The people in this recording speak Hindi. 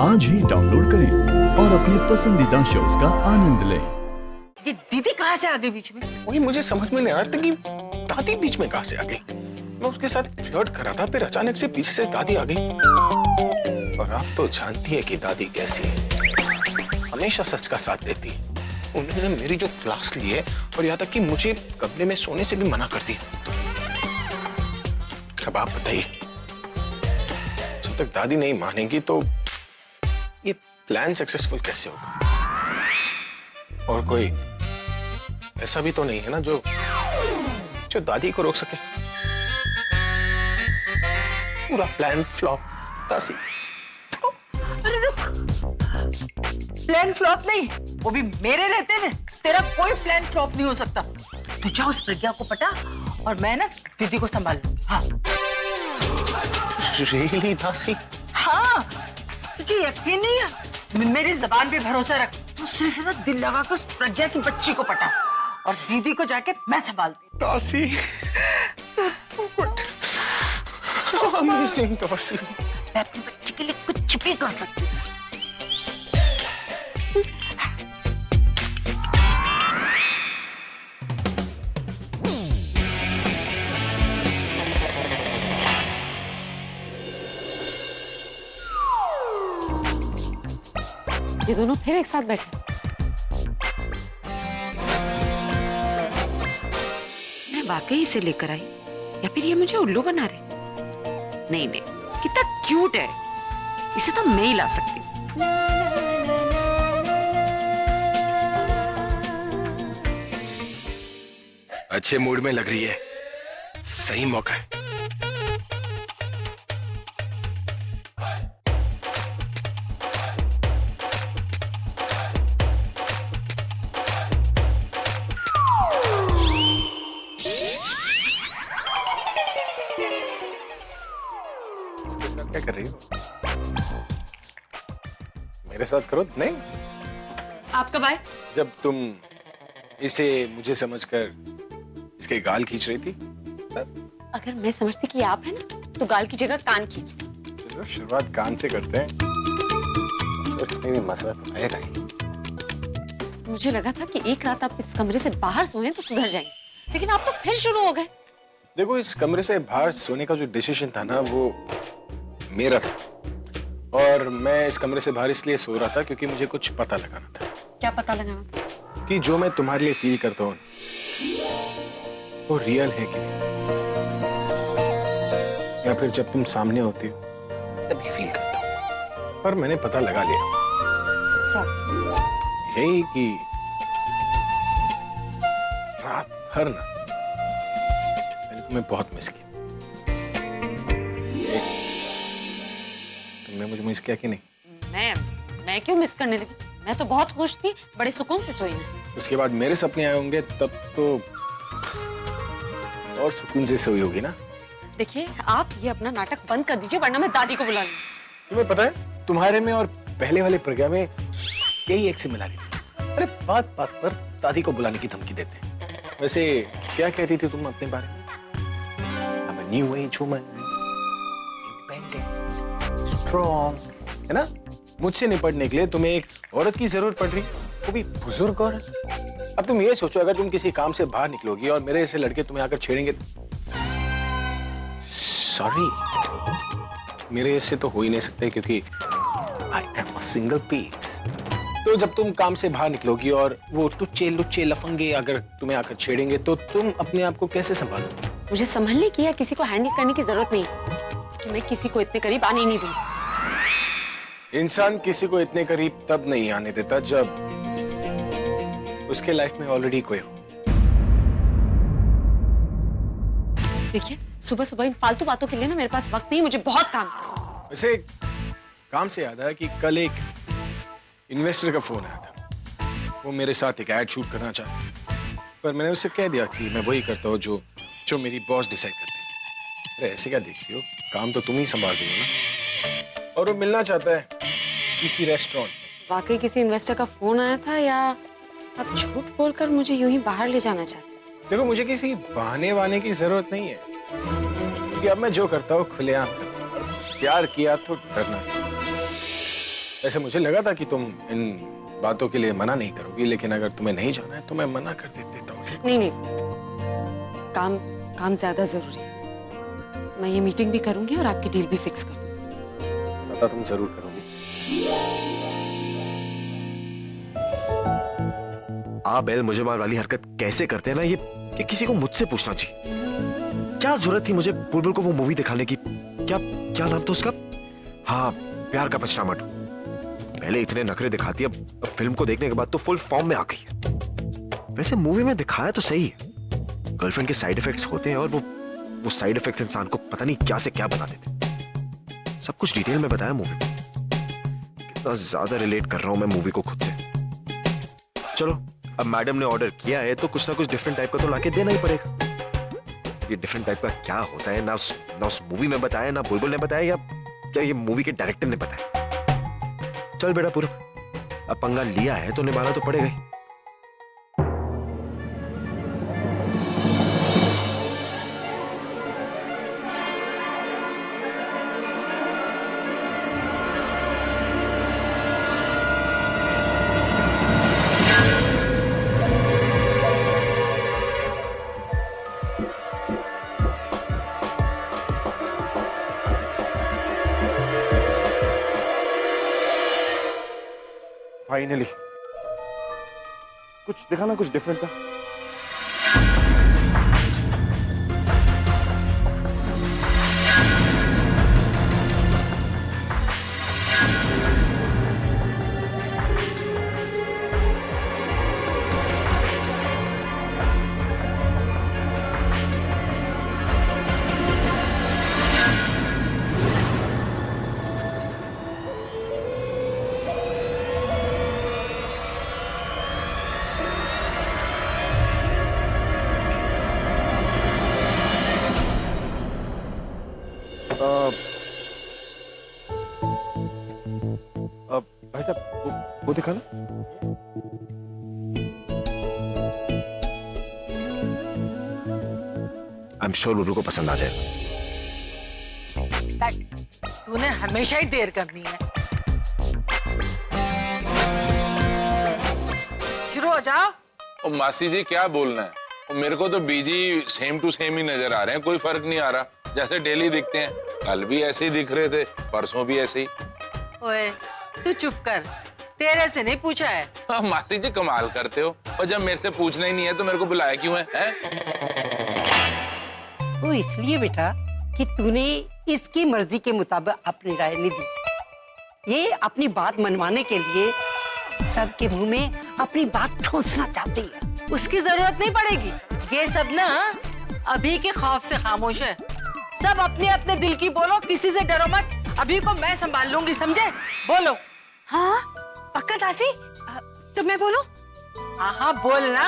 आज ही डाउनलोड करें और अपने पसंदीदा शोज का आनंद लें। ये दीदी कहाँ से आ गई बीच में? वही मुझे समझ में नहीं आ रहा था कि दादी बीच में कहाँ से आ गई। मैं उसके साथ फ्लर्ट कर रहा था, फिर अचानक से पीछे से दादी आ गई। और आप तो जानती है कि दादी कैसी है, हमेशा सच का साथ देती है। उन्होंने मेरी जो क्लास ली है और यहाँ तक कि मुझे कमरे में सोने से भी मना कर दिया। अब आप बताइए, जब तक दादी नहीं मानेगी तो ये प्लान सक्सेसफुल कैसे होगा? और कोई ऐसा भी तो नहीं है ना जो दादी को रोक सके। पूरा प्लान फ्लॉप। तासी, अरे रुक, प्लान फ्लॉप नहीं, वो भी मेरे रहते में तेरा कोई प्लान फ्लॉप नहीं हो सकता। तू जा उस प्रज्ञा को पटा और मैं ना दीदी को संभाल लूंगी। हाँ रियली तासी? हाँ, तुझे यकीन नहीं है? मेरी जबान पे भरोसा रख। तू सिर्फ ना दिल लगाकर उस प्रज्ञा की बच्ची को पटा और दीदी को जाके मैं संभालती। तासी, अमेजिंग तासी। मैं अपनी बच्ची के लिए कुछ भी कर सकती हूँ। ये दोनों फिर एक साथ बैठे। मैं वाकई इसे लेकर आई या फिर ये मुझे उल्लू बना रहे? नहीं नहीं, कितना क्यूट है, इसे तो मैं ही ला सकती हूँ। अच्छे मूड में लग रही है, सही मौका है। क्या कर रही हो? मेरे साथ करो। नहीं, आप कब आए? जब तुम इसे मुझे समझकर इसके गाल खींच रही थी तब। अगर मैं समझती कि आप है ना, तो गाल की जगह कान खींचती। चलो शुरुआत कान से करते हैं, तो इसमें भी मजा तो आएगा ही। मुझे लगा था कि एक रात आप इस कमरे से बाहर सोए तो सुधर जाएंगे, लेकिन आप तो फिर शुरू हो गए। देखो, इस कमरे से बाहर सोने का जो डिसीजन था ना, वो मेरा था। और मैं इस कमरे से बाहर इसलिए सो रहा था क्योंकि मुझे कुछ पता लगाना था। क्या पता लगाना था? कि जो मैं तुम्हारे लिए फील करता हूँ वो रियल है कि नहीं, या फिर जब तुम सामने होती हो तभी फील करता हूँ। पर मैंने पता लगा लिया। यही कि रात भर ना मैंने तुम्हें बहुत मिस किया। तुमने मुझे मिस किया कि नहीं? मैं क्यों मिस करने लगी? मैं तो बहुत खुश थी, बड़े सुकून से सोई हूँ। उसके बाद मेरे सपने आए होंगे तब तो और सुकून से सोई होगी ना। देखिए, आप ये अपना नाटक बंद कर दीजिए, वरना मैं दादी को बुला लूंगी। तुम्हें पता है, तुम्हारे में और पहले वाले प्रज्ञा में यही एक सिमिलरिटी। अरे बात बात पर दादी को बुलाने की धमकी देते हैं। वैसे क्या कहती थी तुम अपने बारे में? I'm a new age woman, independent, strong, है ना? मुझसे निपटने के लिए तुम्हें एक औरत की जरूरत पड़ रही, वो भी बुजुर्ग औरत। अब तुम ये सोचो, अगर तुम किसी काम से बाहर निकलोगी और मेरे जैसे लड़के तुम्हें आकर छेड़ेंगे। सॉरी, मेरे इससे तो हो ही नहीं सकते क्योंकि I am a single piece। तो जब तुम काम से बाहर निकलोगी और वो टुच्चे लुच्चे लफंगे अगर तुम्हें आकर छेड़ेंगे तो तुम अपने आप को कैसे संभालोगे? मुझे संभलने की या किसी को हैंडल करने की जरूरत नहीं कि मैं किसी को इतने करीब आने ही नहीं दूंगी। इंसान किसी को इतने करीब तब नहीं आने देता जब उसके लाइफ में ऑलरेडी कोई हो। देखिए, सुबह सुबह इन फालतू बातों के लिए ना मेरे पास वक्त नहीं, मुझे बहुत काम है। वैसे काम से याद आया कि कल एक इन्वेस्टर का फोन आया था। वो मेरे साथ एक एड शूट करना चाहता है, पर मैंने उससे कह दिया कि मैं वही करता हूँ जो मेरी बॉस डिसाइड करती है। अरे ऐसे क्या देखती हो, काम तो तुम ही संभाल रही हो ना। और वो मिलना चाहता है किसी रेस्टोरेंट में। वाकई किसी इन्वेस्टर का फोन आया था या आप झूठ बोलकर मुझे यूं ही बाहर ले जाना चाहते? देखो, मुझे किसी बहाने वाने की जरूरत नहीं है, क्योंकि अब मैं जो करता हूँ खुलेआम करता हूँ। प्यार किया तो डरना नहीं। वैसे मुझे लगा था कि तुम इन बातों के लिए मना नहीं करोगी, लेकिन अगर तुम्हें नहीं जाना है तो मैं मना कर देता हूँ। नहीं नहीं, काम ज्यादा जरूरी है। मैं ये मीटिंग भी करूंगी और आपकी डील भी फिक्स कर दूंगी। पता तुम जरूर करोगी। आप बेल मुझे मार वाली हरकत कैसे करते हैं ना, ये किसी को मुझसे पूछना चाहिए। क्या जरूरत थी मुझे बुलबुल को वो मूवी दिखाने की? क्या नाम था उसका? हाँ, प्यार का पछतावा। पहले इतने नखरे दिखाती, अब फिल्म को देखने के बाद तो फुल फॉर्म में आ गई है। वैसे मूवी में दिखाया तो सही है, गर्लफ्रेंड के साइड इफेक्ट्स होते हैं और वो साइड इफेक्ट्स इंसान को पता नहीं क्या से क्या बना देते। सब कुछ डिटेल में बताया मूवी में। कितना ज्यादा रिलेट कर रहा हूं मैं मूवी को खुद से। चलो, अब मैडम ने ऑर्डर किया है तो कुछ ना कुछ डिफरेंट टाइप का तो लाके देना ही पड़ेगा। ये डिफरेंट टाइप का क्या होता है ना उस मूवी में बताया, ना बुलबुल ने बताया, या क्या ये मूवी के डायरेक्टर ने बताया। चल बेटा पूरा, अब पंगा लिया है तो निभाना तो पड़ेगा ही। फाइनली कुछ दिखा ना, कुछ डिफरेंस है। भाई साहब वो दिखा ना। आई एम श्योर बुलबुल को पसंद आ जाएगा। तूने हमेशा ही देर करनी है। शुरू हो जाओ। ओ मासी जी क्या बोलना है, ओ मेरे को तो बीजी सेम टू सेम ही नजर आ रहे हैं, कोई फर्क नहीं आ रहा। जैसे डेली दिखते हैं, कल भी ऐसे ही दिख रहे थे, परसों भी ऐसे ही। ओए तू चुप कर, तेरे से नहीं पूछा है। हाँ, मासी जी कमाल करते हो, और जब मेरे से पूछना ही नहीं है तो मेरे को बुलाया क्यों है, हैं? वो इसलिए बेटा कि तूने इसकी मर्जी के मुताबिक अपनी राय नहीं दी। ये अपनी बात मनवाने के लिए सबके मुंह में अपनी बात ठोसना चाहती है। उसकी जरूरत नहीं पड़ेगी। ये सब ना अभी के खौफ से खामोश है। सब अपने अपने दिल की बोलो, किसी से डरो मत। अभी को मैं संभाल लूंगी, समझे? बोलो। हाँ पक्का दासी, तो मैं बोलूं? हाँ हाँ बोल ना।